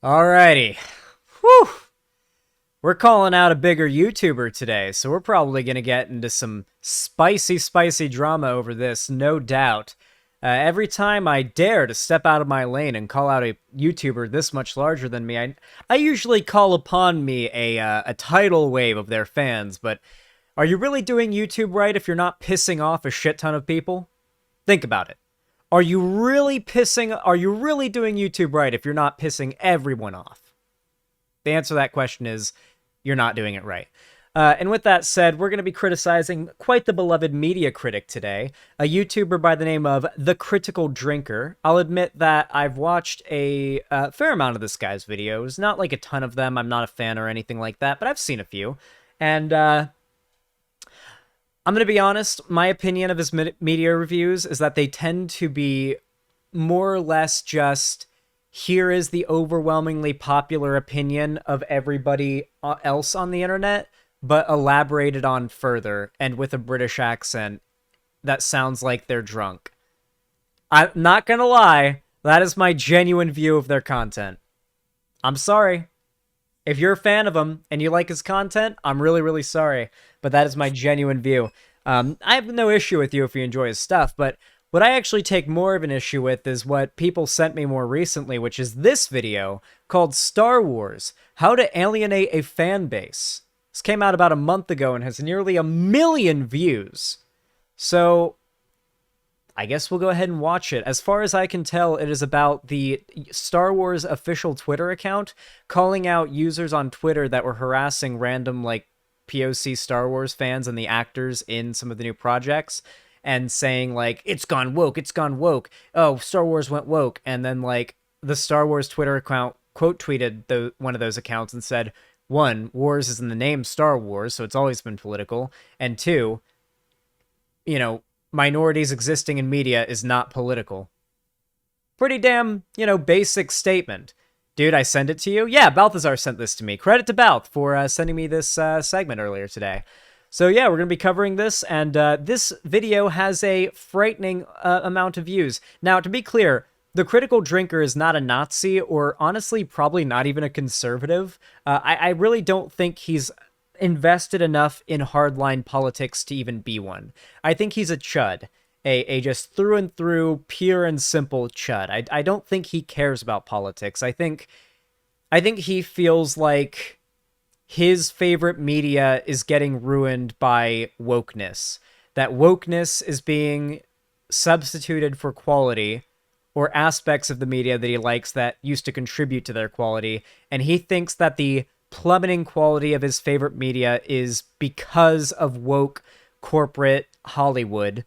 Alrighty. Whew. We're calling out a bigger YouTuber today, so we're probably going to get into some spicy drama over this, no doubt. Every time I dare to step out of my lane and call out a YouTuber this much larger than me, I usually call upon me a tidal wave of their fans, but are you really doing YouTube right if you're not pissing off a shit ton of people? Think about it. Are you really doing YouTube right if you're not pissing everyone off? The answer to that question is you're not doing it right. And with that said, we're going to be criticizing quite the beloved media critic today, a YouTuber by the name of The Critical Drinker. I'll admit that I've watched a fair amount of this guy's videos, not like a ton of them. I'm not a fan or anything like that, but I've seen a few. And I'm going to be honest, my opinion of his media reviews is that they tend to be more or less just, here is the overwhelmingly popular opinion of everybody else on the internet, but elaborated on further and with a British accent that sounds like they're drunk. I'm not going to lie, that is my genuine view of their content. I'm sorry. If you're a fan of him and you like his content, I'm really sorry, but that is my genuine view. I have no issue with you if you enjoy his stuff, but what I actually take more of an issue with is what people sent me more recently, which is this video called Star Wars: How to Alienate a Fan Base. This came out about a month ago and has nearly 1 million views. So I guess we'll go ahead and watch it. As far as I can tell, it is about the Star Wars official Twitter account calling out users on Twitter that were harassing random, like, POC Star Wars fans and the actors in some of the new projects and saying, like, it's gone woke. Oh, Star Wars went woke. And then, like, the Star Wars Twitter account quote tweeted one of those accounts and said, one, Wars is in the name Star Wars, so it's always been political. And two, minorities existing in media is not political. Pretty damn, basic statement. Dude, I sent it to you? Yeah, Balthazar sent this to me. Credit to Balth for sending me this segment earlier today. So yeah, we're going to be covering this, and this video has a frightening amount of views. Now, to be clear, The Critical Drinker is not a Nazi, or honestly, probably not even a conservative. I really don't think he's invested enough in hardline politics to even be one. I think he's a chud. A just through and through pure and simple chud. I don't think he cares about politics. I think he feels like his favorite media is getting ruined by wokeness. That wokeness is being substituted for quality or aspects of the media that he likes that used to contribute to their quality, and he thinks that the plummeting quality of his favorite media is because of woke corporate Hollywood,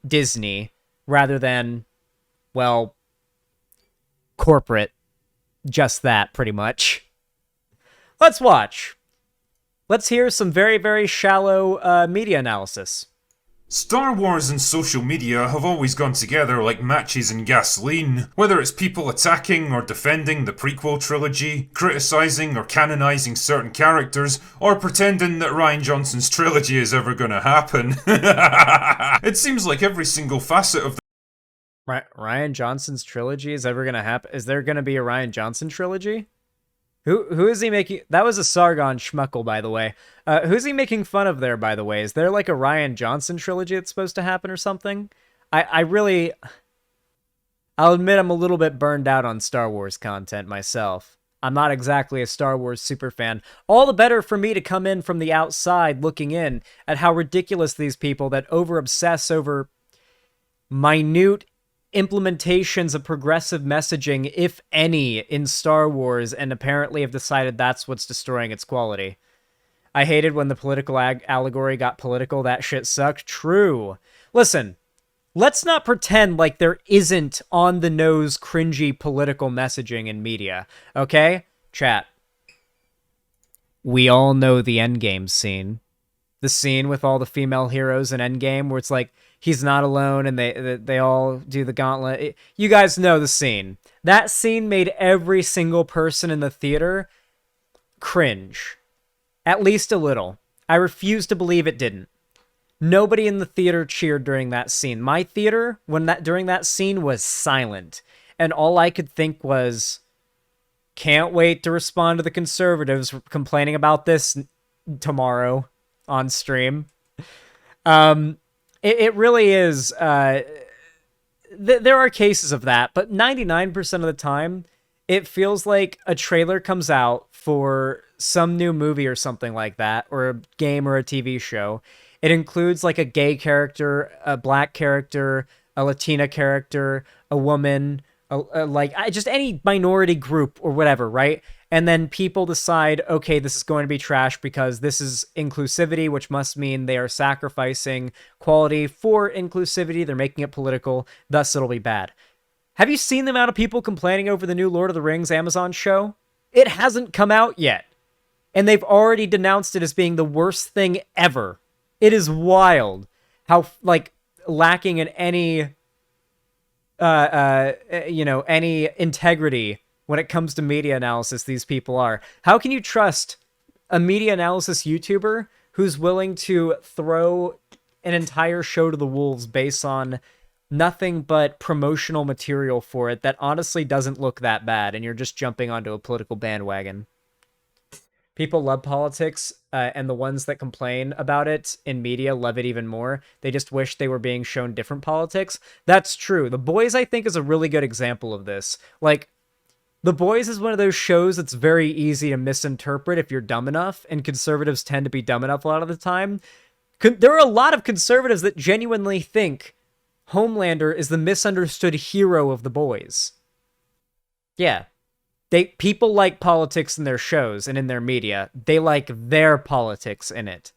Disney, rather than, well, corporate. Just that, pretty much. Let's watch. Let's hear some very shallow media analysis. Star Wars and social media have always gone together like matches and gasoline. Whether it's people attacking or defending the prequel trilogy, criticising or canonising certain characters, or pretending that Rian Johnson's trilogy is ever gonna happen. It seems like every single facet of Rian Johnson's trilogy is ever gonna happen? Is there gonna be a Rian Johnson trilogy? Who is he making? That was a Sargon schmuckle, by the way. Who's he making fun of there, by the way? Is there like a Rian Johnson trilogy that's supposed to happen or something? I'll admit I'm a little bit burned out on Star Wars content myself. I'm not exactly a Star Wars superfan. All the better for me to come in from the outside looking in at how ridiculous these people that over-obsess over minute implementations of progressive messaging, if any, in Star Wars, and apparently have decided that's what's destroying its quality. I hated when the political allegory got political. That shit sucked. True. Listen, let's not pretend like there isn't on-the-nose, cringy political messaging in media, okay? Chat. We all know the Endgame scene. The scene with all the female heroes in Endgame where it's like, he's not alone, and they all do the gauntlet. You guys know the scene. That scene made every single person in the theater cringe. At least a little. I refuse to believe it didn't. Nobody in the theater cheered during that scene. My theater, during that scene, was silent. And all I could think was, can't wait to respond to the conservatives complaining about this tomorrow on stream. It really is. There are cases of that, but 99% of the time, it feels like a trailer comes out for some new movie or something like that, or a game or a TV show. It includes like a gay character, a black character, a Latina character, a woman, just any minority group or whatever, right? And then people decide, okay, this is going to be trash because this is inclusivity, which must mean they are sacrificing quality for inclusivity. They're making it political, thus it'll be bad. Have you seen the amount of people complaining over the new Lord of the Rings Amazon show? It hasn't come out yet. And they've already denounced it as being the worst thing ever. It is wild how, like, lacking in any, any integrity when it comes to media analysis these people are. How can you trust a media analysis YouTuber who's willing to throw an entire show to the wolves based on nothing but promotional material for it that honestly doesn't look that bad, and you're just jumping onto a political bandwagon? People love politics, and the ones that complain about it in media love it even more. They just wish they were being shown different politics. That's true. The Boys, I think, is a really good example of this. Like, The Boys is one of those shows that's very easy to misinterpret if you're dumb enough, and conservatives tend to be dumb enough a lot of the time. There are a lot of conservatives that genuinely think Homelander is the misunderstood hero of The Boys. Yeah. People like politics in their shows and in their media. They like their politics in it.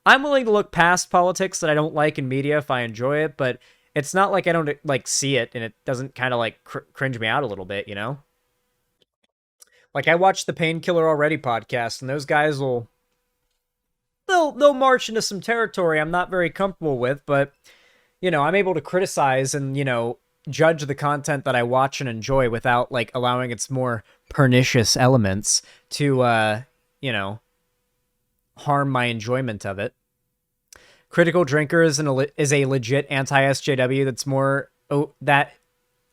I'm willing to look past politics that I don't like in media if I enjoy it, but it's not like I don't like see it and it doesn't kind of like cringe me out a little bit, you know? Like I watched the Painkiller Already podcast, and those guys they'll march into some territory I'm not very comfortable with, but you know, I'm able to criticize and, you know, judge the content that I watch and enjoy without like allowing its more pernicious elements to harm my enjoyment of it. Critical Drinker is a legit anti-SJW that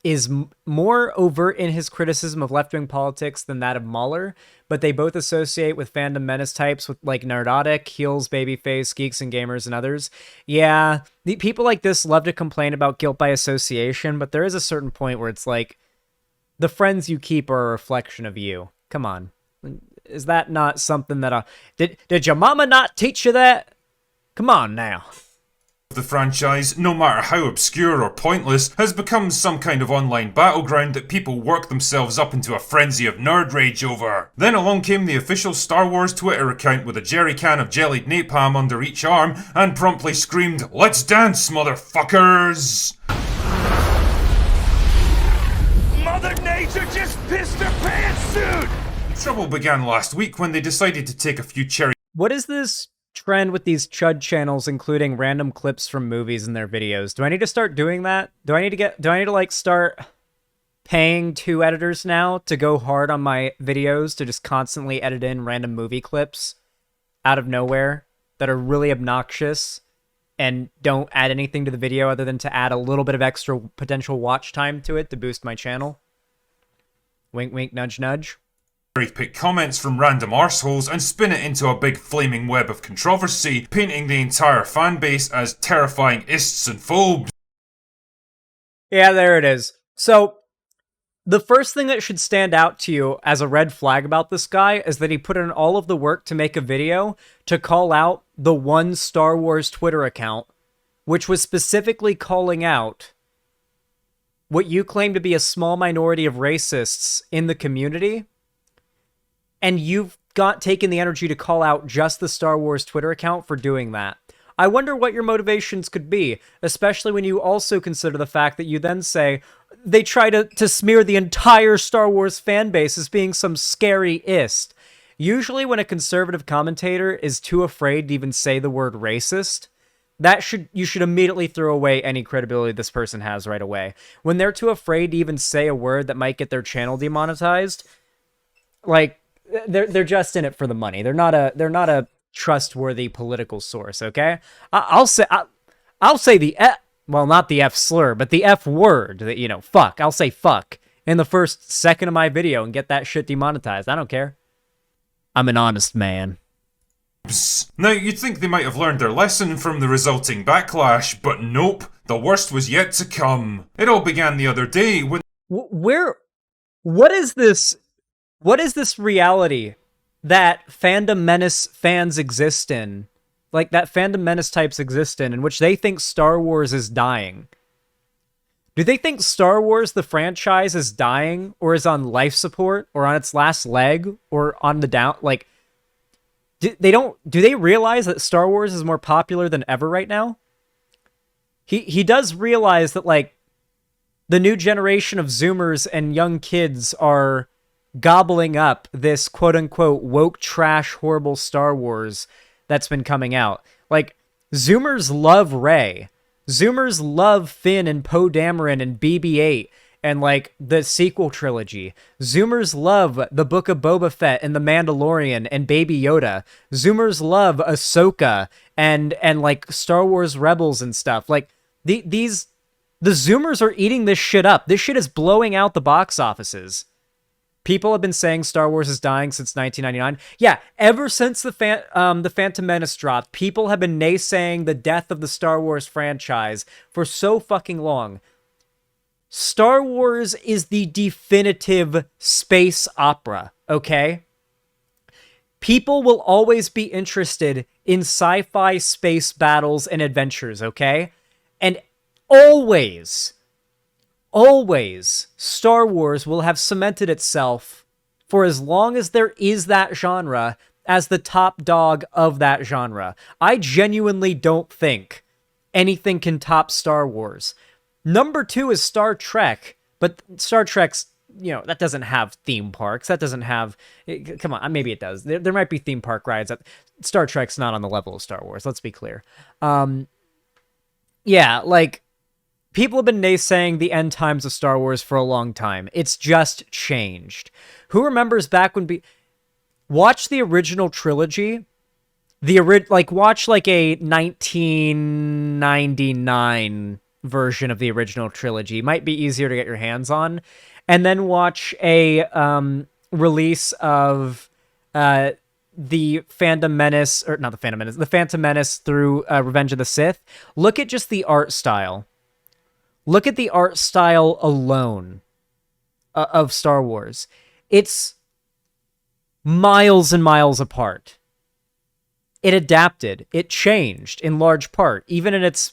is more overt in his criticism of left-wing politics than that of Mahler, but they both associate with fandom menace types with like Nerdotic, Heels, Babyface, Geeks and Gamers, and others. Yeah, the people like this love to complain about guilt by association, but there is a certain point where it's like, the friends you keep are a reflection of you. Come on. Is that not something that... Did your mama not teach you that? Come on now. The franchise, no matter how obscure or pointless, has become some kind of online battleground that people work themselves up into a frenzy of nerd rage over. Then along came the official Star Wars Twitter account with a jerry can of jellied napalm under each arm and promptly screamed, "Let's dance, motherfuckers!" Mother Nature just pissed her pants, dude! Trouble began last week when they decided to take a few cherry What is this trend with these chud channels including random clips from movies in their videos? Do I need to start doing that? Do I need to like start paying 2 editors now to go hard on my videos to just constantly edit in random movie clips out of nowhere that are really obnoxious and don't add anything to the video other than to add a little bit of extra potential watch time to it to boost my channel? Wink, wink, nudge, nudge. pick comments from random arseholes and spin it into a big flaming web of controversy, painting the entire fanbase as terrifying ists and phobes. Yeah, there it is. So, the first thing that should stand out to you as a red flag about this guy is that he put in all of the work to make a video to call out the one Star Wars Twitter account, which was specifically calling out what you claim to be a small minority of racists in the community, and you've taken the energy to call out just the Star Wars Twitter account for doing that. I wonder what your motivations could be, especially when you also consider the fact that you then say they try to smear the entire Star Wars fan base as being some scary ist. Usually when a conservative commentator is too afraid to even say the word racist, you should immediately throw away any credibility this person has right away. When they're too afraid to even say a word that might get their channel demonetized, like, they're just in it for the money. They're not a trustworthy political source, okay? I'll say the F, well, not the F slur, but the F word, that, you know, fuck. I'll say fuck in the first second of my video and get that shit demonetized. I don't care. I'm an honest man. Now, you'd think they might have learned their lesson from the resulting backlash, but nope, the worst was yet to come. It all began the other day when what is this reality that Fandom Menace fans exist in? Like, that Fandom Menace types exist in which they think Star Wars is dying. Do they think Star Wars, the franchise, is dying, or is on life support, or on its last leg, or on the down, like... Do they realize that Star Wars is more popular than ever right now? He does realize that, like, the new generation of Zoomers and young kids are gobbling up this quote-unquote woke trash horrible Star Wars that's been coming out. Like, Zoomers love Rey. Zoomers love Finn and Poe Dameron and BB-8 and, like, the sequel trilogy. Zoomers love the Book of Boba Fett and the Mandalorian and Baby Yoda. Zoomers love Ahsoka and like, Star Wars Rebels and stuff. Like, the Zoomers are eating this shit up. This shit is blowing out the box offices. People have been saying Star Wars is dying since 1999. Yeah, ever since the Phantom Menace dropped, people have been naysaying the death of the Star Wars franchise for so fucking long. Star Wars is the definitive space opera, okay? People will always be interested in sci-fi space battles and adventures, okay? And always, Star Wars will have cemented itself for as long as there is that genre as the top dog of that genre. I genuinely don't think anything can top Star Wars. Number 2 is Star Trek, but Star Trek's, that doesn't have theme parks. That doesn't have... Come on, maybe it does. There might be theme park rides. Star Trek's not on the level of Star Wars, let's be clear. Yeah, like, people have been naysaying the end times of Star Wars for a long time. It's just changed. Who remembers back when... Watch the original trilogy. Watch, like, a 1999... version of the original trilogy. Might be easier to get your hands on. And then watch a release of the Phantom Menace, or not the Phantom Menace, the Phantom Menace through Revenge of the Sith. Look at just the art style. Look at the art style alone of Star Wars. It's miles and miles apart. It adapted. It changed in large part, even in its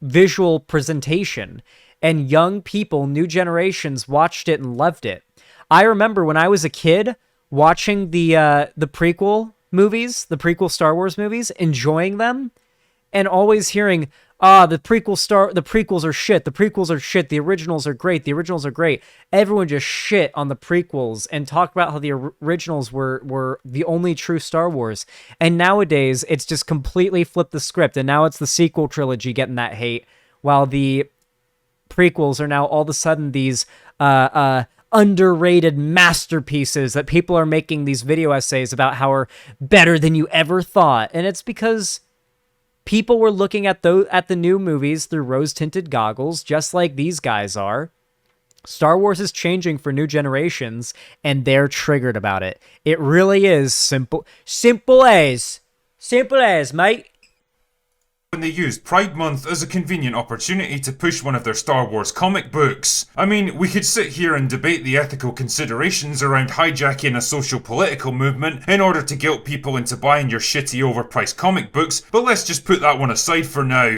visual presentation, and young people, new generations, watched it and loved it. I remember when I was a kid watching the prequel movies, the prequel Star Wars movies, enjoying them, and always hearing, the prequels are shit, the originals are great, Everyone just shit on the prequels and talk about how the originals were the only true Star Wars. And nowadays, it's just completely flipped the script, and now it's the sequel trilogy getting that hate, while the prequels are now all of a sudden these underrated masterpieces that people are making these video essays about how are better than you ever thought. And it's because people were looking at the new movies through rose-tinted goggles, just like these guys are. Star Wars is changing for new generations, and they're triggered about it. It really is simple as, mate. When they used Pride Month as a convenient opportunity to push one of their Star Wars comic books. I mean, we could sit here and debate the ethical considerations around hijacking a social-political movement in order to guilt people into buying your shitty overpriced comic books, but let's just put that one aside for now.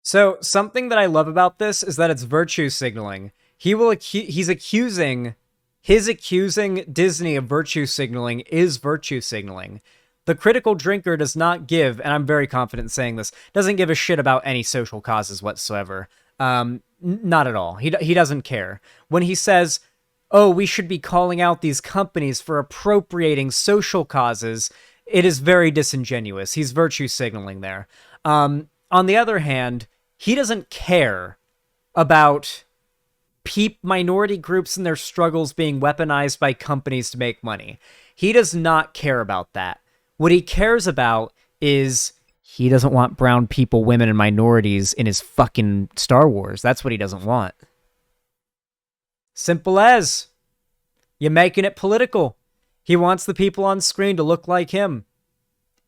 So, something that I love about this is that it's virtue signaling. His accusing Disney of virtue signaling is virtue signaling. The critical drinker does not give, and I'm very confident in saying this, doesn't give a shit about any social causes whatsoever. Not at all. He doesn't care. When he says, oh, we should be calling out these companies for appropriating social causes, it is very disingenuous. He's virtue signaling there. On the other hand, he doesn't care about minority groups and their struggles being weaponized by companies to make money. He does not care about that. What he cares about is he doesn't want brown people, women, and minorities in his fucking Star Wars. That's what he doesn't want. Simple as. You're making it political. He wants the people on screen to look like him.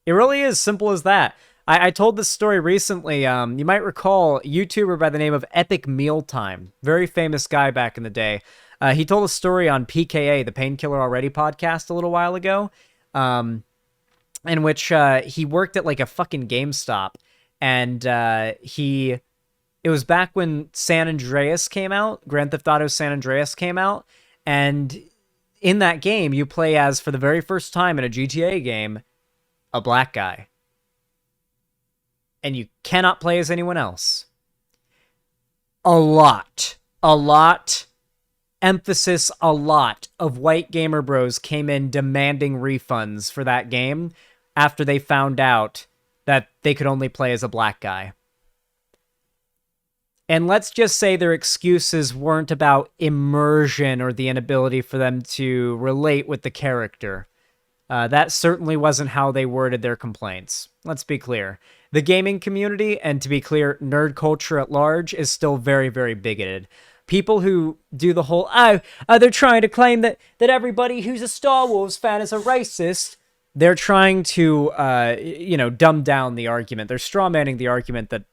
It really is simple as that. I told this story recently. You might recall a YouTuber by the name of Epic Mealtime. Very famous guy back in the day. He told a story on PKA, the Painkiller Already podcast, a little while ago, in which he worked at like a fucking GameStop. And it was back when San Andreas came out, Grand Theft Auto San Andreas came out. And in that game, you play as, for the very first time in a GTA game, a black guy. And you cannot play as anyone else. A lot, emphasis a lot of white gamer bros came in demanding refunds for that game after they found out that they could only play as a black guy. And let's just say their excuses weren't about immersion or the inability for them to relate with the character. That certainly wasn't how they worded their complaints. Let's be clear. The gaming community, and to be clear, nerd culture at large, is still very, very bigoted. People who do the whole, they're trying to claim that everybody who's a Star Wars fan is a racist. They're trying to, dumb down the argument. They're strawmanning the argument that,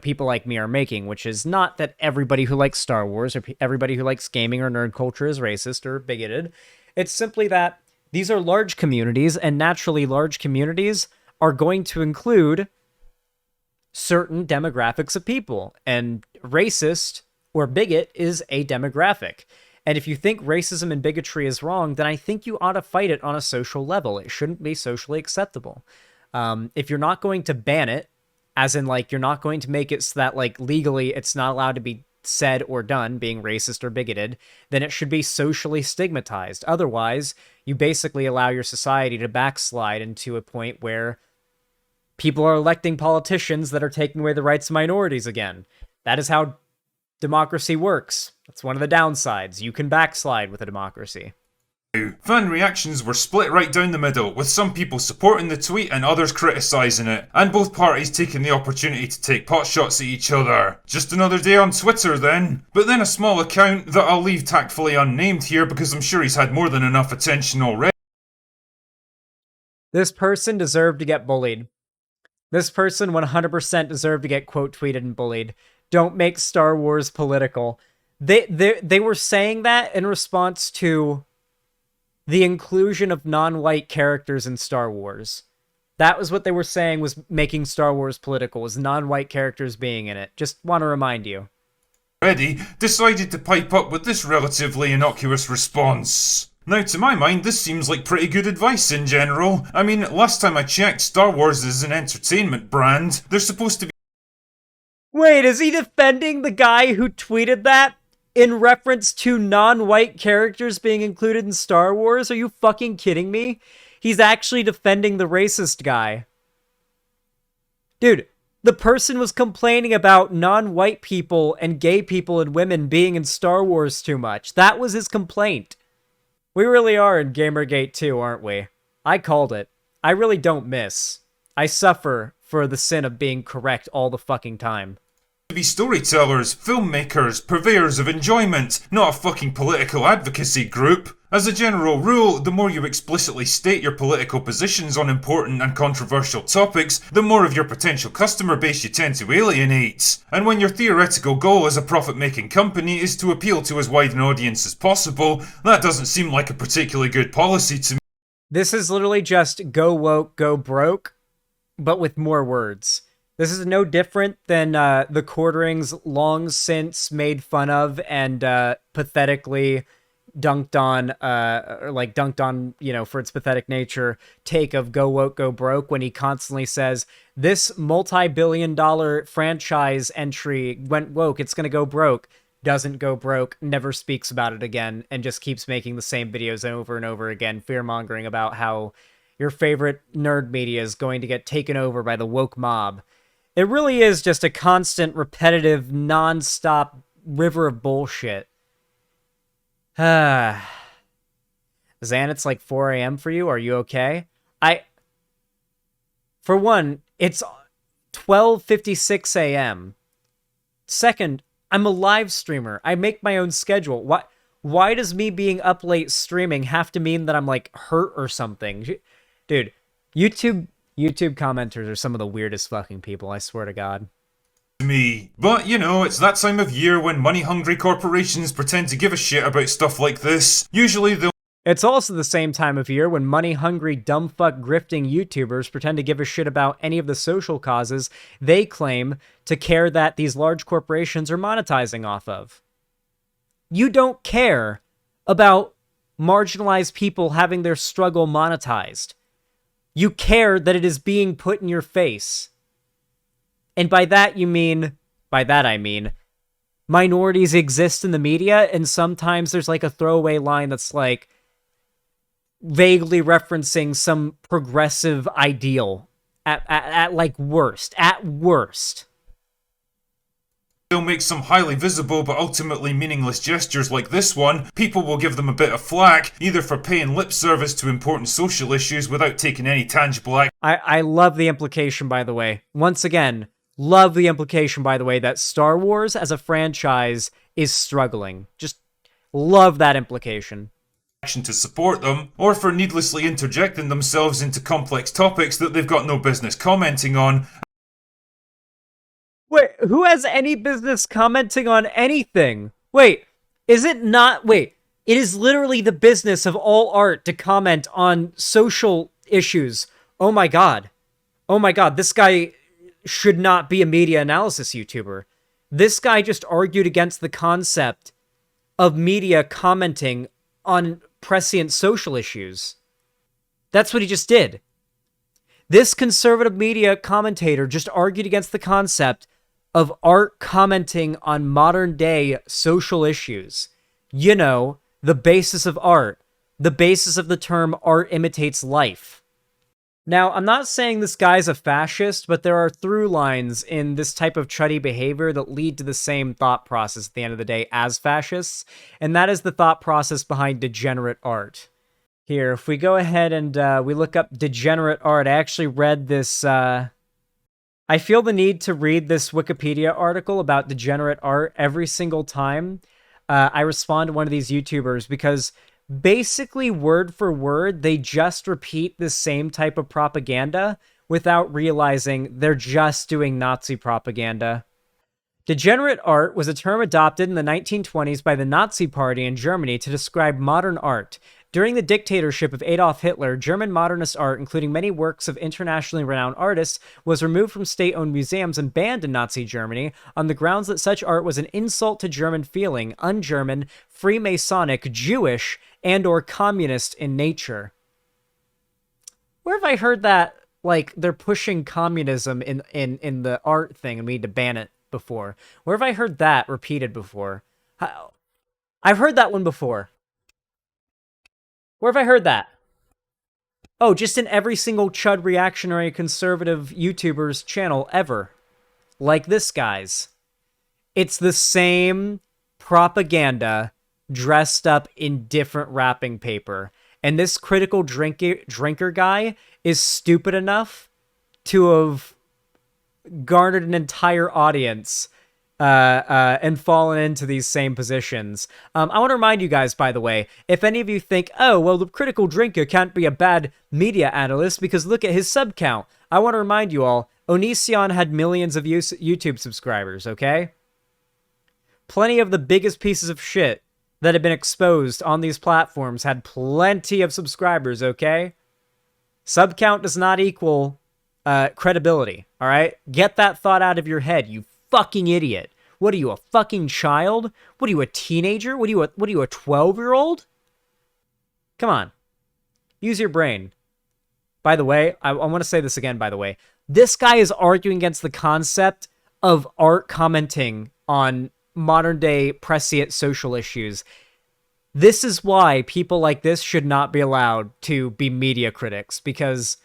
people like me are making, which is not that everybody who likes Star Wars or everybody who likes gaming or nerd culture is racist or bigoted. It's simply that these are large communities, and naturally large communities are going to include certain demographics of people, and racist or bigot is a demographic. And if you think racism and bigotry is wrong, then I think you ought to fight it on a social level. It shouldn't be socially acceptable. If you're not going to ban it, as in, like, you're not going to make it so that, like, legally it's not allowed to be said or done, being racist or bigoted, then it should be socially stigmatized. Otherwise, you basically allow your society to backslide into a point where people are electing politicians that are taking away the rights of minorities again. That is how democracy works. That's one of the downsides. You can backslide with a democracy. Fan reactions were split right down the middle, with some people supporting the tweet and others criticising it, and both parties taking the opportunity to take potshots at each other. Just another day on Twitter then. But then a small account that I'll leave tactfully unnamed here because I'm sure he's had more than enough attention already. This person deserved to get bullied. This person 100% deserved to get quote tweeted and bullied. Don't make Star Wars political. They were saying that in response to the inclusion of non-white characters in Star Wars. That was what they were saying was making Star Wars political, was non-white characters being in it. Just want to remind you. Decided to pipe up with this relatively innocuous response. Now, to my mind, this seems like pretty good advice in general. I mean, last time I checked, Star Wars is an entertainment brand. They're supposed to be... Wait, is he defending the guy who tweeted that in reference to non-white characters being included in Star Wars? Are you fucking kidding me? He's actually defending the racist guy. Dude, the person was complaining about non-white people and gay people and women being in Star Wars too much. That was his complaint. We really are in Gamergate 2, aren't we? I called it. I really don't miss. I suffer for the sin of being correct all the fucking time. To be storytellers, filmmakers, purveyors of enjoyment, not a fucking political advocacy group. As a general rule, the more you explicitly state your political positions on important and controversial topics, the more of your potential customer base you tend to alienate. And when your theoretical goal as a profit-making company is to appeal to as wide an audience as possible, that doesn't seem like a particularly good policy to me. This is literally just go woke, go broke, but with more words. This is no different than the quarterings long since made fun of and pathetically dunked on, for its pathetic nature, take of go woke, go broke, when he constantly says, this multi-billion-dollar franchise entry went woke, it's gonna go broke, doesn't go broke, never speaks about it again, and just keeps making the same videos over and over again, fear-mongering about how your favorite nerd media is going to get taken over by the woke mob. It really is just a constant, repetitive, non-stop river of bullshit. Zan, it's like 4 a.m. for you. Are you okay? For one, it's 12:56 a.m. Second, I'm a live streamer. I make my own schedule. Why does me being up late streaming have to mean that I'm like hurt or something? Dude, YouTube commenters are some of the weirdest fucking people, I swear to God. Me. But, you know, it's that time of year when money-hungry corporations pretend to give a shit about stuff like this. Usually they'll It's also the same time of year when money-hungry, dumbfuck grifting YouTubers pretend to give a shit about any of the social causes they claim to care that these large corporations are monetizing off of. You don't care about marginalized people having their struggle monetized. You care that it is being put in your face. And by that I mean, minorities exist in the media, and sometimes there's like a throwaway line that's like, vaguely referencing some progressive ideal at worst. They'll make some highly visible but ultimately meaningless gestures like this one. People will give them a bit of flack, either for paying lip service to important social issues without taking any tangible action. I love the implication, by the way. Once again, love the implication, by the way, that Star Wars as a franchise is struggling. Just love that implication. To support them, or for needlessly interjecting themselves into complex topics that they've got no business commenting on. Wait, who has any business commenting on anything? Wait, is it not? Wait, it is literally the business of all art to comment on social issues. Oh my god. Oh my god, this guy should not be a media analysis YouTuber. This guy just argued against the concept of media commenting on prescient social issues. That's what he just did. This conservative media commentator just argued against the concept of art commenting on modern day social issues. You know, the basis of art. The basis of the term art imitates life. Now, I'm not saying this guy's a fascist, but there are through lines in this type of chuddy behavior that lead to the same thought process at the end of the day as fascists, and that is the thought process behind degenerate art. Here, if we go ahead and we look up degenerate art, I actually read this, I feel the need to read this Wikipedia article about degenerate art every single time I respond to one of these YouTubers, because basically, word for word, they just repeat the same type of propaganda without realizing they're just doing Nazi propaganda. Degenerate art was a term adopted in the 1920s by the Nazi Party in Germany to describe modern art. During the dictatorship of Adolf Hitler, German modernist art, including many works of internationally renowned artists, was removed from state-owned museums and banned in Nazi Germany on the grounds that such art was an insult to German feeling, un-German, Freemasonic, Jewish, and or communist in nature. Where have I heard that, like, they're pushing communism in the art thing and we need to ban it before? Where have I heard that repeated before? I've heard that one before. Where have I heard that? Oh, just in every single chud reactionary conservative YouTuber's channel ever. Like this guy's. It's the same propaganda dressed up in different wrapping paper. And this critical drinker guy is stupid enough to have garnered an entire audience and fallen into these same positions. I want to remind you guys, by the way, if any of you think, oh, well, the critical drinker can't be a bad media analyst because look at his sub count. I want to remind you all, Onision had millions of YouTube subscribers, okay? Plenty of the biggest pieces of shit that have been exposed on these platforms had plenty of subscribers, okay? Sub count does not equal credibility, all right? Get that thought out of your head, you fucking idiot. What are you, a fucking child? What are you, a teenager? What are you, a 12-year-old? Come on. Use your brain. By the way, I want to say this again, by the way. This guy is arguing against the concept of art commenting on modern-day prescient social issues. This is why people like this should not be allowed to be media critics, because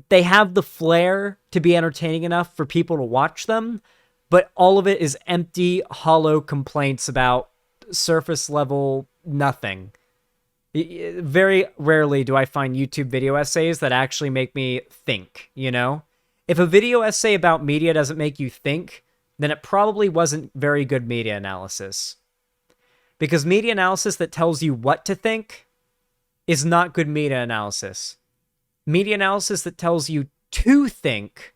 they have the flair to be entertaining enough for people to watch them, but all of it is empty, hollow complaints about surface-level nothing. Very rarely do I find YouTube video essays that actually make me think, you know? If a video essay about media doesn't make you think, then it probably wasn't very good media analysis. Because media analysis that tells you what to think is not good media analysis. Media analysis that tells you to think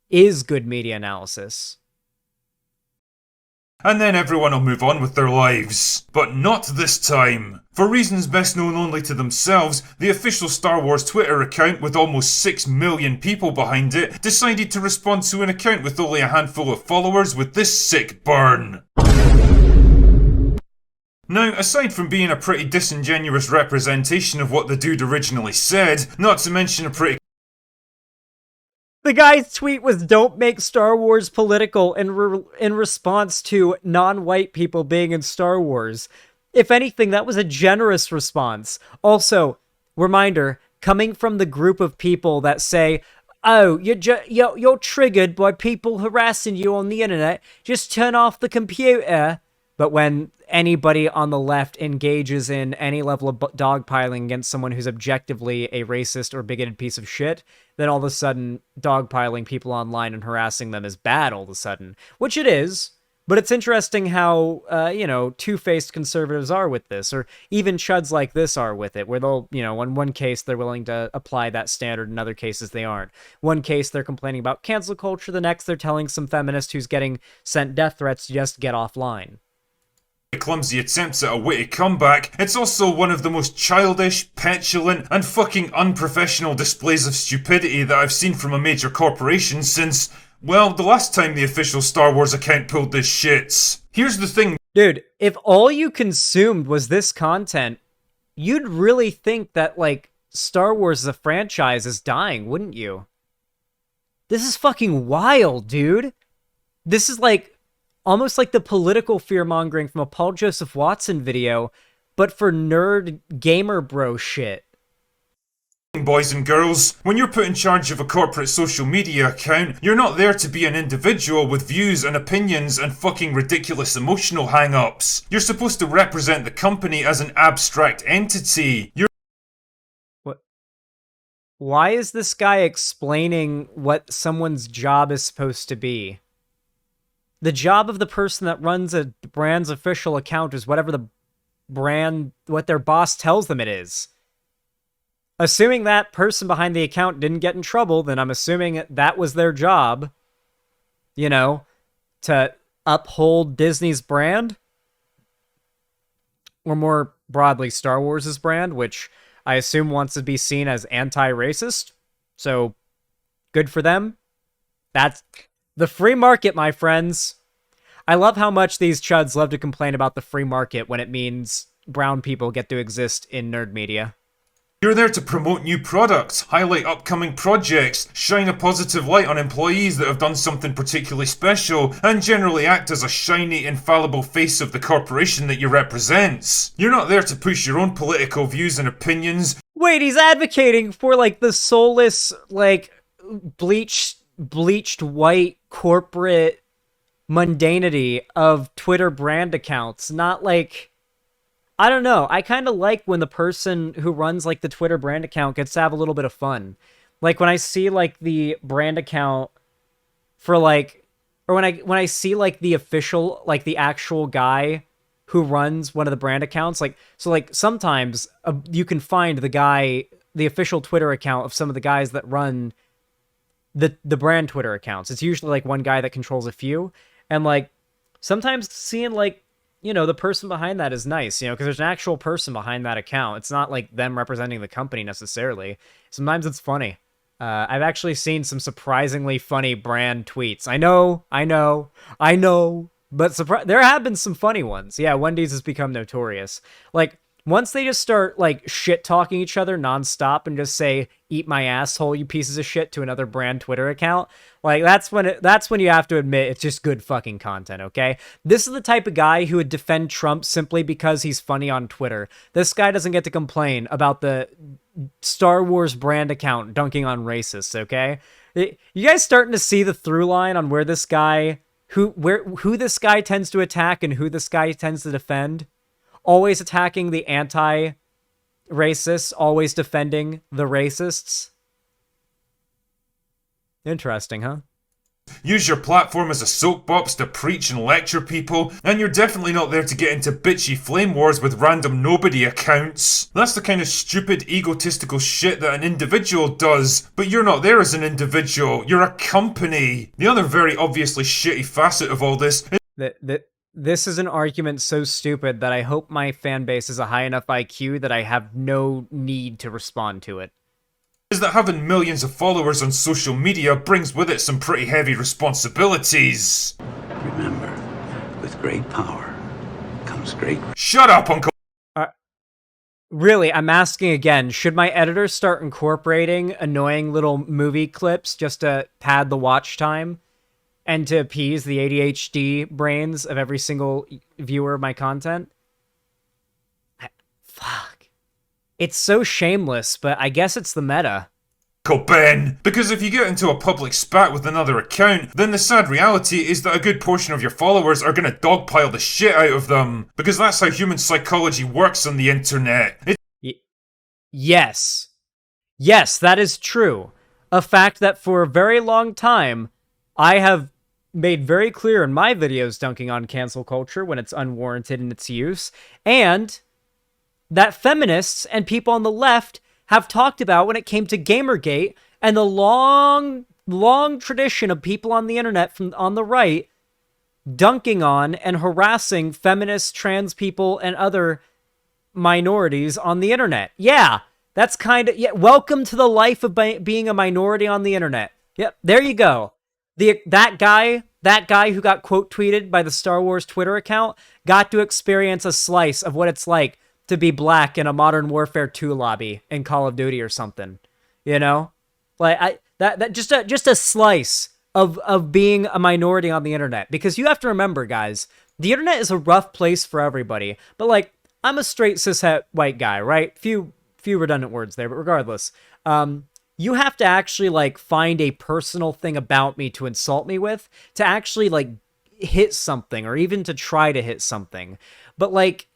is good media analysis. And then everyone will move on with their lives. But not this time. For reasons best known only to themselves, the official Star Wars Twitter account with almost 6 million people behind it decided to respond to an account with only a handful of followers with this sick burn. Now, aside from being a pretty disingenuous representation of what the dude originally said, not to mention a pretty The guy's tweet was, "Don't make Star Wars political," in response to non-white people being in Star Wars. If anything, that was a generous response. Also, reminder, coming from the group of people that say, "Oh, you're triggered by people harassing you on the internet, just turn off the computer." But when anybody on the left engages in any level of dogpiling against someone who's objectively a racist or bigoted piece of shit, then all of a sudden dogpiling people online and harassing them is bad all of a sudden. Which it is, but it's interesting how, two-faced conservatives are with this, or even chuds like this are with it, where they'll, in one case they're willing to apply that standard, in other cases they aren't. One case they're complaining about cancel culture, the next they're telling some feminist who's getting sent death threats to just get offline. Clumsy attempts at a witty comeback, it's also one of the most childish, petulant, and fucking unprofessional displays of stupidity that I've seen from a major corporation since, well, the last time the official Star Wars account pulled this shit. Here's the thing. Dude, if all you consumed was this content, you'd really think that, Star Wars as a franchise is dying, wouldn't you? This is fucking wild, dude. This is almost like the political fear-mongering from a Paul Joseph Watson video, but for nerd gamer bro shit. Boys and girls, when you're put in charge of a corporate social media account, you're not there to be an individual with views and opinions and fucking ridiculous emotional hang-ups. You're supposed to represent the company as an abstract entity. What? Why is this guy explaining what someone's job is supposed to be? The job of the person that runs a brand's official account is whatever what their boss tells them it is. Assuming that person behind the account didn't get in trouble, then I'm assuming that was their job, to uphold Disney's brand. Or more broadly, Star Wars' brand, which I assume wants to be seen as anti-racist. So, good for them. That's the free market, my friends. I love how much these chuds love to complain about the free market when it means brown people get to exist in nerd media. You're there to promote new products, highlight upcoming projects, shine a positive light on employees that have done something particularly special, and generally act as a shiny, infallible face of the corporation that you represent. You're not there to push your own political views and opinions. Wait, he's advocating for, the soulless, bleached white corporate mundanity of Twitter brand accounts, not I don't know. I kind of like when the person who runs the Twitter brand account gets to have a little bit of fun. When I see the brand account for or when I see the official, the actual guy who runs one of the brand accounts, sometimes you can find the official Twitter account of some of the guys that run the brand Twitter accounts. It's usually one guy that controls a few, and sometimes seeing the person behind that is nice, because there's an actual person behind that account. It's not them representing the company necessarily. Sometimes it's funny. I've actually seen some surprisingly funny brand tweets. I know, but there have been some funny ones. Yeah, Wendy's has become notorious. Once they just start shit-talking each other nonstop and just say, "Eat my asshole, you pieces of shit," to another brand Twitter account, that's when you have to admit it's just good fucking content, okay? This is the type of guy who would defend Trump simply because he's funny on Twitter. This guy doesn't get to complain about the Star Wars brand account dunking on racists, okay? You guys starting to see the through line on where this guy, who this guy tends to attack and who this guy tends to defend? Always attacking the anti-racists, always defending the racists. Interesting, huh? Use your platform as a soapbox to preach and lecture people, and you're definitely not there to get into bitchy flame wars with random nobody accounts. That's the kind of stupid, egotistical shit that an individual does, but you're not there as an individual, you're a company. The other very obviously shitty facet of all this This is an argument so stupid that I hope my fan base is a high enough IQ that I have no need to respond to it. Is that having millions of followers on social media brings with it some pretty heavy responsibilities. Remember, with great power comes great... Shut up, Uncle! Really, I'm asking again, should my editor start incorporating annoying little movie clips just to pad the watch time and to appease the ADHD brains of every single viewer of my content? Fuck. It's so shameless, but I guess it's the meta. Ben, because if you get into a public spat with another account, then the sad reality is that a good portion of your followers are gonna dogpile the shit out of them, because that's how human psychology works on the internet. Yes. Yes, that is true. A fact that for a very long time, I have made very clear in my videos dunking on cancel culture when it's unwarranted in its use, and that feminists and people on the left have talked about when it came to Gamergate and the long tradition of people on the internet from on the right dunking on and harassing feminists, trans people, and other minorities on the internet. Yeah, that's kind of... Yeah, welcome to the life of being a minority on the internet. Yep, there you go. That guy who got quote tweeted by the Star Wars Twitter account got to experience a slice of what it's like to be black in a Modern Warfare 2 lobby in Call of Duty or something, you know? Like just a slice of being a minority on the internet, because you have to remember, guys, the internet is a rough place for everybody. But like, I'm a straight cishet white guy, right? Few redundant words there, but regardless, you have to actually like find a personal thing about me to insult me with to actually like hit something, or even to try to hit something. But like,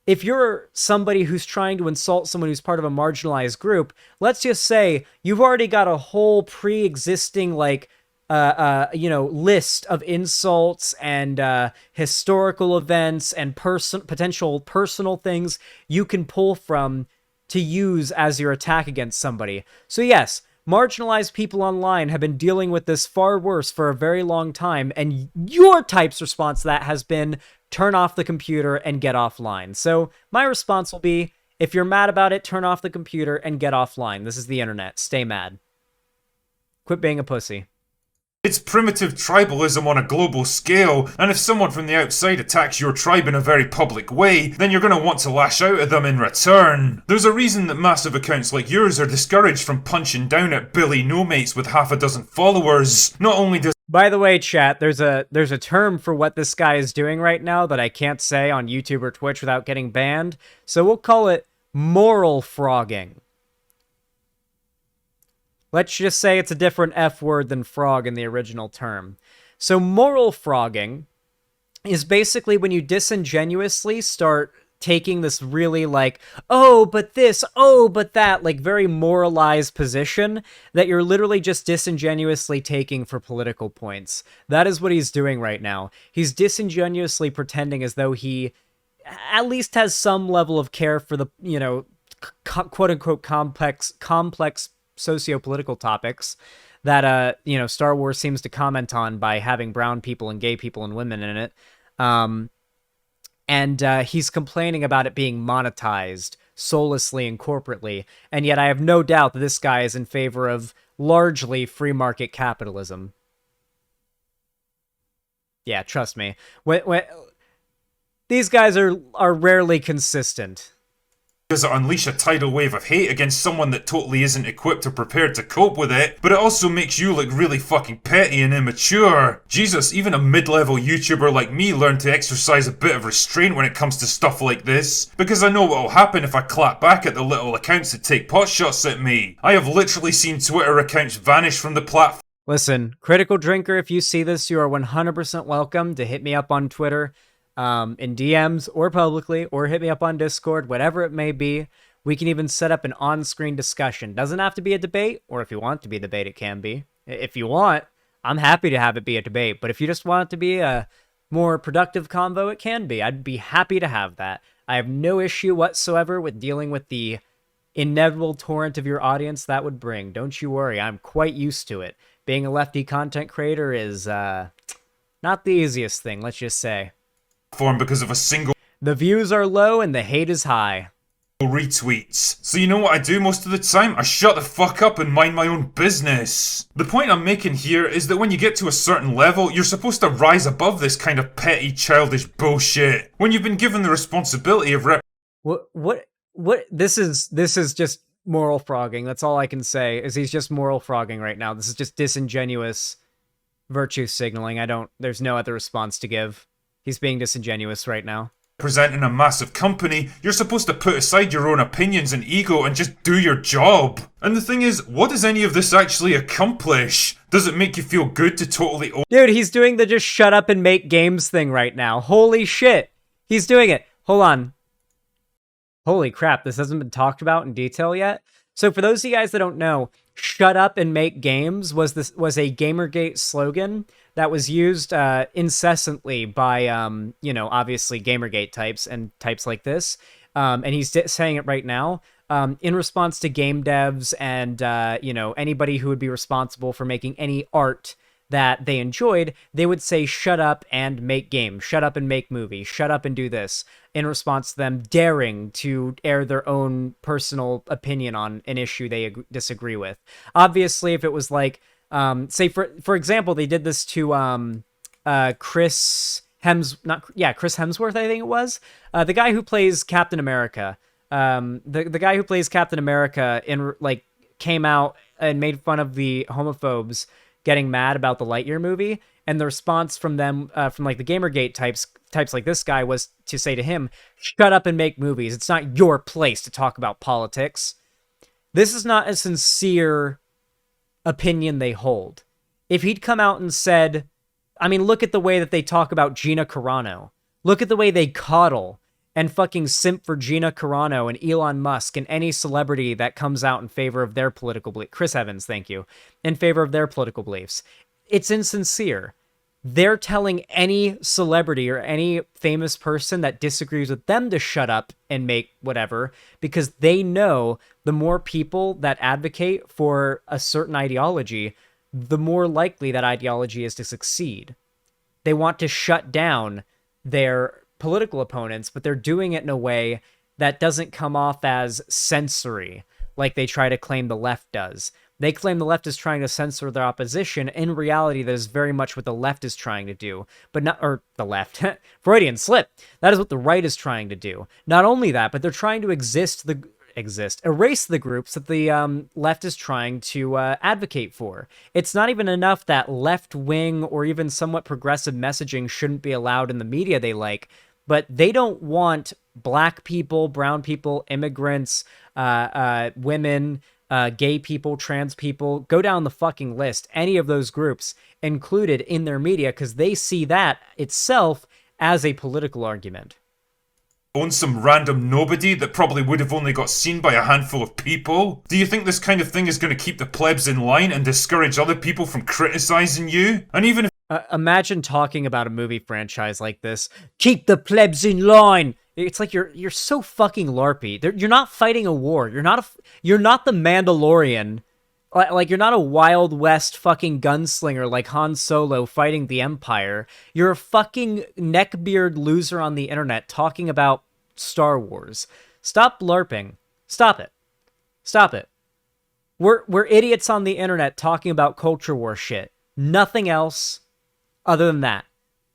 if you're somebody who's trying to insult someone who's part of a marginalized group, let's just say you've already got a whole pre-existing, like, list of insults and historical events and potential personal things you can pull from to use as your attack against somebody. So yes, marginalized people online have been dealing with this far worse for a very long time, and your type's response to that has been turn off the computer and get offline. So my response will be, if you're mad about it, turn off the computer and get offline. This is the internet. Stay mad. Quit being a pussy. It's primitive tribalism on a global scale, and if someone from the outside attacks your tribe in a very public way, then you're going to want to lash out at them in return. There's a reason that massive accounts like yours are discouraged from punching down at Billy No-Mates with half a dozen followers. Not only does... By the way, chat, there's a term for what this guy is doing right now that I can't say on YouTube or Twitch without getting banned, so we'll call it moral frogging. Let's just say it's a different F word than frog in the original term. So moral frogging is basically when you disingenuously start taking this really like, oh, but this, oh, but that, like very moralized position that you're literally just disingenuously taking for political points. That is what he's doing right now. He's disingenuously pretending as though he at least has some level of care for the, you know, quote-unquote complex socio-political topics that, Star Wars seems to comment on by having brown people and gay people and women in it. And he's complaining about it being monetized soullessly and corporately. And yet I have no doubt that this guy is in favor of largely free market capitalism. Yeah, trust me. When these guys are rarely consistent. Does it unleash a tidal wave of hate against someone that totally isn't equipped or prepared to cope with it, but it also makes you look really fucking petty and immature. Jesus, even a mid-level YouTuber like me learned to exercise a bit of restraint when it comes to stuff like this, because I know what'll happen if I clap back at the little accounts that take potshots at me. I have literally seen Twitter accounts vanish from the platform. Listen, Critical Drinker, if you see this, you are 100% welcome to hit me up on Twitter. In DMs or publicly, or hit me up on Discord, whatever it may be. We can even set up an on-screen discussion. Doesn't have to be a debate, or if you want to be a debate, it can be. If you want, I'm happy to have it be a debate, but if you just want it to be a more productive convo, it can be. I'd be happy to have that. I have no issue whatsoever with dealing with the inevitable torrent of your audience that would bring. Don't you worry, I'm quite used to it. Being a lefty content creator is not the easiest thing, let's just say. Form because of a single The views are low and the hate is high. retweets. So you know what I do most of the time? I shut the fuck up and mind my own business. The point I'm making here is that when you get to a certain level, you're supposed to rise above this kind of petty, childish bullshit. When you've been given the responsibility of What this is just moral frogging. That's all I can say, is he's just moral frogging right now. This is just disingenuous virtue signaling. There's no other response to give. He's being disingenuous right now. representing a massive company, you're supposed to put aside your own opinions and ego and just do your job. And the thing is, what does any of this actually accomplish? Does it make you feel good to totally Dude, he's doing the just shut up and make games thing right now. Holy shit. He's doing it. Hold on. Holy crap, this hasn't been talked about in detail yet. So for those of you guys that don't know, shut up and make games was a Gamergate slogan that was used incessantly by, obviously Gamergate types and types like this. And he's saying it right now in response to game devs and, anybody who would be responsible for making any art that they enjoyed. They would say, shut up and make games, shut up and make movies, shut up and do this, in response to them daring to air their own personal opinion on an issue they disagree with. Obviously, if it was like, say for example, they did this to Chris Hemsworth, I think it was, the guy who plays Captain America. The guy who plays Captain America came out and made fun of the homophobes getting mad about the Lightyear movie, and the response from them, from the Gamergate types like this guy, was to say to him, shut up and make movies. It's not your place to talk about politics. This is not a sincere opinion they hold. If he'd come out and said, look at the way that they talk about Gina Carano. Look at the way they coddle and fucking simp for Gina Carano and Elon Musk and any celebrity that comes out in favor of their political beliefs. Chris Evans, thank you. In favor of their political beliefs. It's insincere. They're telling any celebrity or any famous person that disagrees with them to shut up and make whatever, because they know the more people that advocate for a certain ideology, the more likely that ideology is to succeed. They want to shut down their political opponents, but they're doing it in a way that doesn't come off as censory, like they try to claim the left does. They claim the left is trying to censor their opposition. In reality, that is very much what the left is trying to do, but not, or the left, Freudian slip. That is what the right is trying to do. Not only that, but they're trying to erase the groups that the left is trying to advocate for. It's not even enough that left-wing or even somewhat progressive messaging shouldn't be allowed in the media they like, but they don't want black people, brown people, immigrants, women, gay people, trans people, go down the fucking list, any of those groups included in their media, because they see that itself as a political argument. own some random nobody that probably would have only got seen by a handful of people? Do you think this kind of thing is going to keep the plebs in line and discourage other people from criticizing you? And even if imagine talking about a movie franchise like this. Keep the plebs in line. It's like you're so fucking LARPy. You're not fighting a war. You're not the Mandalorian. Like, you're not a Wild West fucking gunslinger like Han Solo fighting the Empire. You're a fucking neckbeard loser on the internet talking about Star Wars. Stop LARPing. Stop it. Stop it. We're idiots on the internet talking about culture war shit. Nothing else other than that.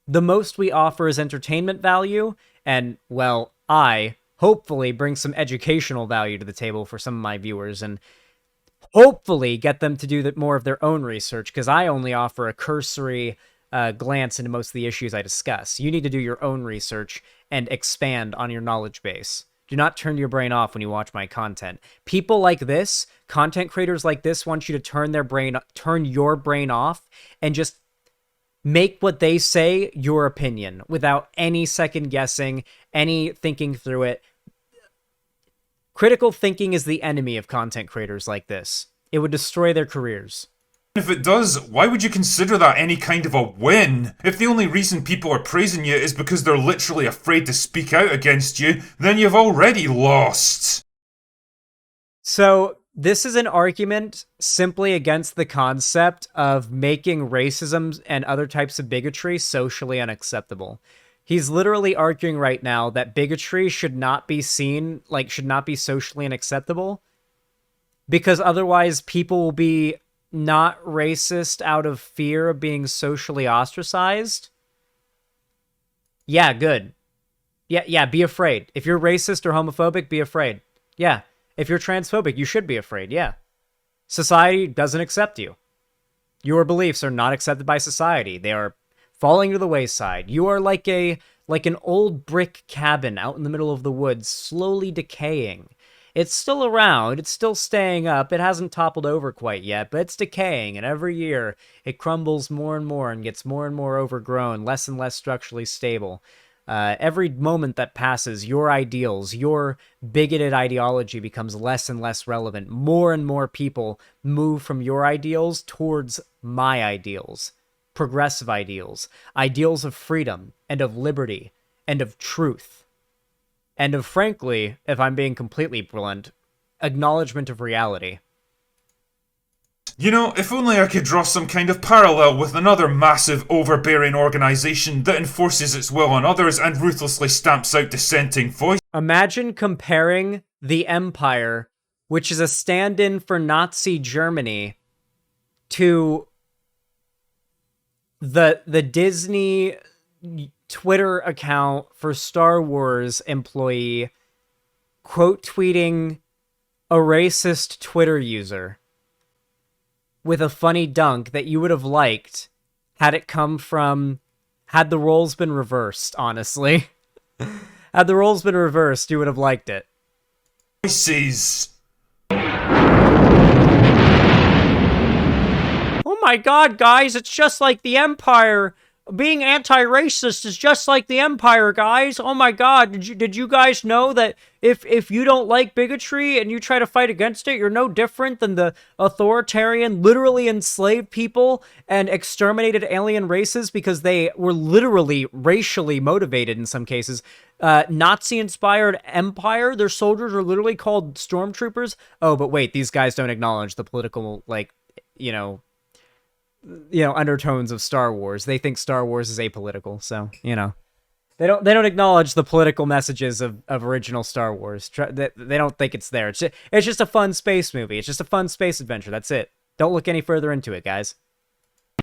The most we offer is entertainment value, and, well, I hopefully bring some educational value to the table for some of my viewers, and hopefully get them to do more of their own research, because I only offer a cursory glance into most of the issues I discuss. You need to do your own research and expand on your knowledge base. Do not turn your brain off when you watch my content. People like this, content creators like this, want you to turn your brain off and just make what they say your opinion without any second guessing, any thinking through it. Critical thinking is the enemy of content creators like this. It would destroy their careers. If it does, why would you consider that any kind of a win? If the only reason people are praising you is because they're literally afraid to speak out against you, then you've already lost. So, this is an argument simply against the concept of making racism and other types of bigotry socially unacceptable. He's literally arguing right now that bigotry should not be seen, like, should not be socially unacceptable, because otherwise people will be not racist out of fear of being socially ostracized. Yeah, good. Yeah, be afraid. If you're racist or homophobic, be afraid. Yeah. If you're transphobic, you should be afraid, yeah. Society doesn't accept you. Your beliefs are not accepted by society. They are falling to the wayside. You are like an old brick cabin out in the middle of the woods, slowly decaying. It's still around, it's still staying up, it hasn't toppled over quite yet, but it's decaying, and every year it crumbles more and gets more and more overgrown, less and less structurally stable. Every moment that passes, your ideals, your bigoted ideology becomes less and less relevant. More and more people move from your ideals towards my ideals, progressive ideals, ideals of freedom and of liberty and of truth. And of, frankly, if I'm being completely blunt, acknowledgement of reality. You know, if only I could draw some kind of parallel with another massive, overbearing organisation that enforces its will on others and ruthlessly stamps out dissenting voices. Imagine comparing the Empire, which is a stand-in for Nazi Germany, to the Disney Twitter account for Star Wars employee quote tweeting a racist Twitter user with a funny dunk that you would have liked had the roles been reversed, honestly. Had the roles been reversed, you would have liked it. Oh my god, guys, it's just like the Empire. Being anti-racist is just like the Empire, guys. Oh my god, did you guys know that if you don't like bigotry and you try to fight against it, you're no different than the authoritarian, literally enslaved people and exterminated alien races because they were literally racially motivated in some cases. Nazi-inspired empire, their soldiers are literally called stormtroopers. Oh, but wait, these guys don't acknowledge the political, undertones of Star Wars. They think Star Wars is apolitical, so, They don't acknowledge the political messages of original Star Wars. They don't think it's there. It's just a fun space movie. It's just a fun space adventure. That's it. Don't look any further into it, guys.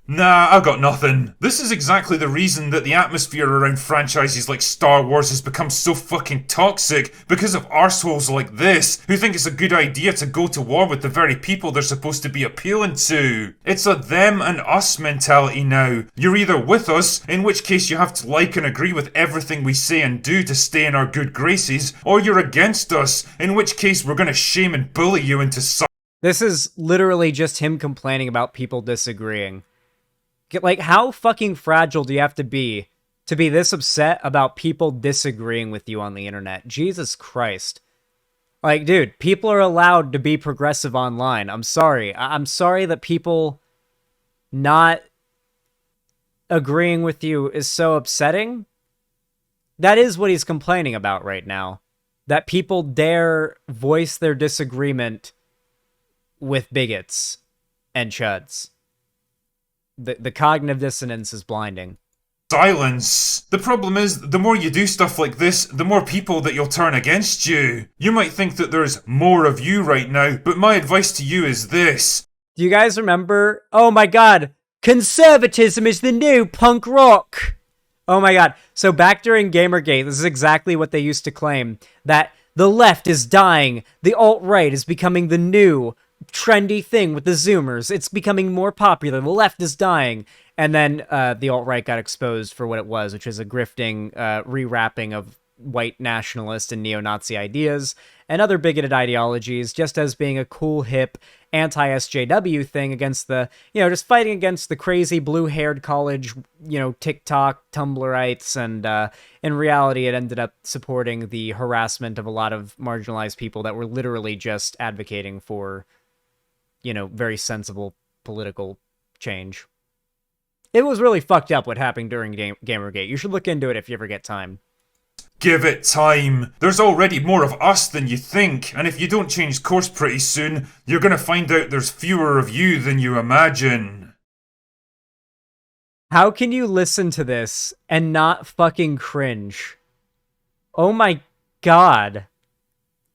Nah, I've got nothing. This is exactly the reason that the atmosphere around franchises like Star Wars has become so fucking toxic, because of arseholes like this, who think it's a good idea to go to war with the very people they're supposed to be appealing to. It's a them and us mentality now. You're either with us, in which case you have to like and agree with everything we say and do to stay in our good graces, or you're against us, in which case we're gonna shame and bully you into This is literally just him complaining about people disagreeing. Like, how fucking fragile do you have to be this upset about people disagreeing with you on the internet? Jesus Christ. Like, dude, people are allowed to be progressive online. I'm sorry. I'm sorry that people not agreeing with you is so upsetting. That is what he's complaining about right now. That people dare voice their disagreement with bigots and chuds. The cognitive dissonance is blinding. Silence. The problem is, the more you do stuff like this, the more people that you'll turn against you. You might think that there's more of you right now, but my advice to you is this. Do you guys remember? Oh my god, conservatism is the new punk rock. Oh my god. So back during Gamergate, this is exactly what they used to claim. That the left is dying, the alt-right is becoming the new trendy thing with the Zoomers. It's becoming more popular. The left is dying. And then the alt-right got exposed for what it was, which is a grifting rewrapping of white nationalist and neo-Nazi ideas and other bigoted ideologies, just as being a cool, hip, anti-SJW thing against the, just fighting against the crazy blue-haired college, TikTok, Tumblrites, and in reality, it ended up supporting the harassment of a lot of marginalized people that were literally just advocating for, very sensible political change. It was really fucked up what happened during Gamergate. You should look into it if you ever get time. Give it time. There's already more of us than you think, and if you don't change course pretty soon, you're gonna find out there's fewer of you than you imagine. How can you listen to this and not fucking cringe? Oh my god.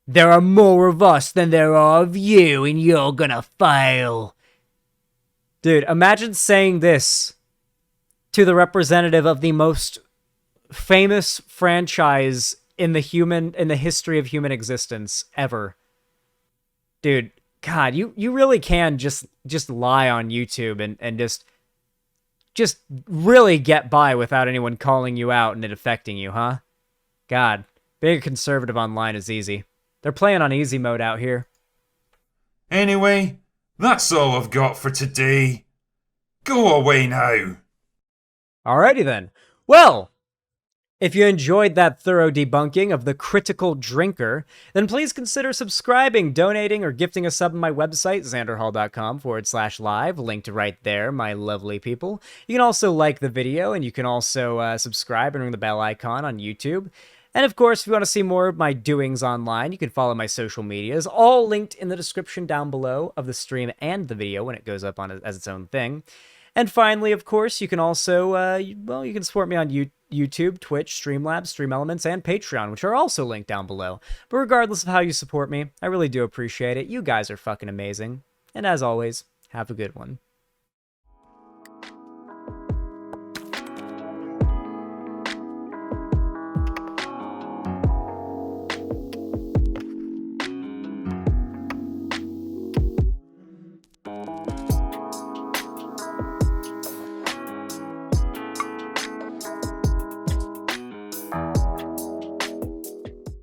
There are more of us than there are of you, and you're gonna fail. Dude, imagine saying this to the representative of the most famous franchise in the history of human existence ever. Dude, god, you really can just lie on YouTube and just really get by without anyone calling you out and it affecting you, huh? God, being a conservative online is easy. They're playing on easy mode out here. Anyway, that's all I've got for today. Go away now. Alrighty then. Well, if you enjoyed that thorough debunking of the critical drinker, then please consider subscribing, donating, or gifting a sub on my website, xanderhall.com/live, linked right there, my lovely people. You can also like the video, and you can also subscribe and ring the bell icon on YouTube. And of course, if you want to see more of my doings online, you can follow my social medias, all linked in the description down below of the stream and the video when it goes up on as its own thing. And finally, of course, you can also, you can support me on YouTube, Twitch, Streamlabs, Stream Elements, and Patreon, which are also linked down below. But regardless of how you support me, I really do appreciate it. You guys are fucking amazing. And as always, have a good one.